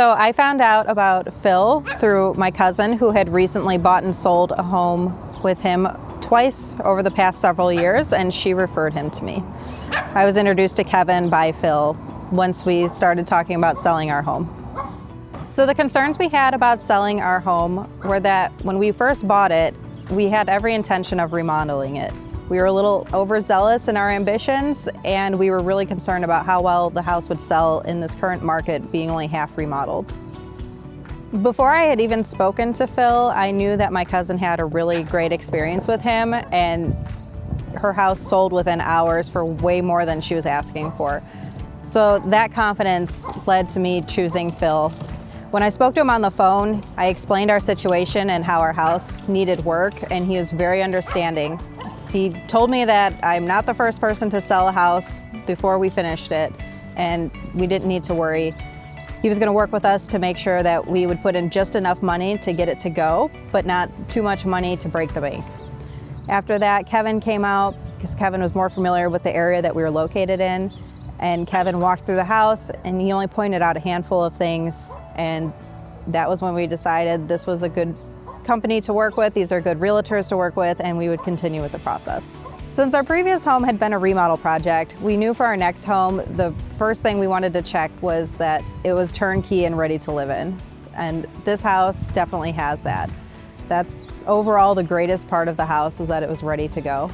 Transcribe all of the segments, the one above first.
So I found out about Phil through my cousin who had recently bought and sold a home with him twice over the past several years, and she referred him to me. I was introduced to Kevin by Phil once we started talking about selling our home. So the concerns we had about selling our home were that when we first bought it, we had every intention of remodeling it. We were a little overzealous in our ambitions, and we were really concerned about how well the house would sell in this current market being only half remodeled. Before I had even spoken to Phil, I knew that my cousin had a really great experience with him, and her house sold within hours for way more than she was asking for. So that confidence led to me choosing Phil. When I spoke to him on the phone, I explained our situation and how our house needed work, and he was very understanding. He told me that I'm not the first person to sell a house before we finished it, and we didn't need to worry. He was going to work with us to make sure that we would put in just enough money to get it to go, but not too much money to break the bank. After that, Kevin came out because Kevin was more familiar with the area that we were located in, and Kevin walked through the house and he only pointed out a handful of things, and that was when we decided this was a good company to work with, these are good realtors to work with, and we would continue with the process. Since our previous home had been a remodel project, we knew for our next home, the first thing we wanted to check was that it was turnkey and ready to live in. And this house definitely has that. That's overall the greatest part of the house, is that it was ready to go.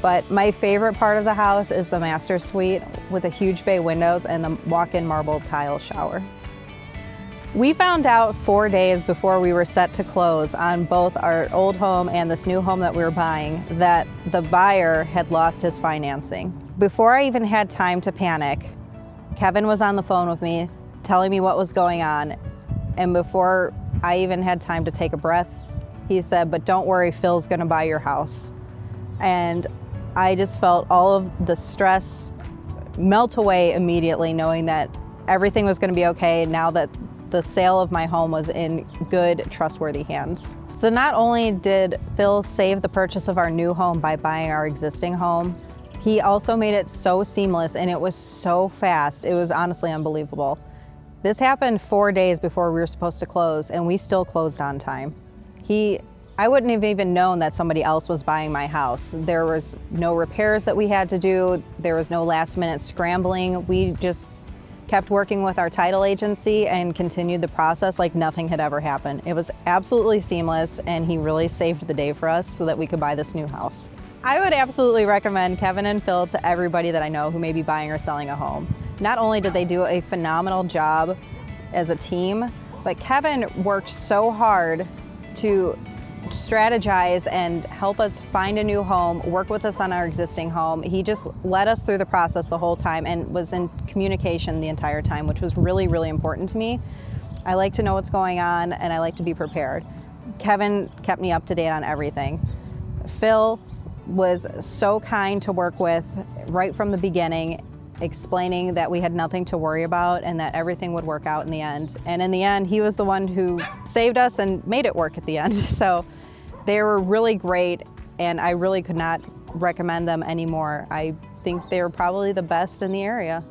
But my favorite part of the house is the master suite with the huge bay windows and the walk-in marble tile shower. We found out 4 days before we were set to close on both our old home and this new home that we were buying that the buyer had lost his financing. Before I even had time to panic, Kevin was on the phone with me telling me what was going on. And before I even had time to take a breath, he said, "But don't worry, Phil's gonna buy your house." And I just felt all of the stress melt away immediately, knowing that everything was gonna be okay now that the sale of my home was in good, trustworthy hands. So not only did Phil save the purchase of our new home by buying our existing home, he also made it so seamless, and it was so fast. It was honestly unbelievable. This happened 4 days before we were supposed to close, and we still closed on time. I wouldn't have even known that somebody else was buying my house. There was no repairs that we had to do. There was no last minute scrambling. We just kept working with our title agency and continued the process like nothing had ever happened. It was absolutely seamless, and he really saved the day for us so that we could buy this new house. I would absolutely recommend Kevin and Phil to everybody that I know who may be buying or selling a home. Not only did they do a phenomenal job as a team, but Kevin worked so hard to strategize and help us find a new home, work with us on our existing home. He just led us through the process the whole time and was in communication the entire time, which was really, really important to me. I like to know what's going on, and I like to be prepared. Kevin kept me up to date on everything. Phil was so kind to work with right from the beginning, explaining that we had nothing to worry about and that everything would work out in the end. And in the end, he was the one who saved us and made it work at the end. So they were really great, and I really could not recommend them anymore. I think they were probably the best in the area.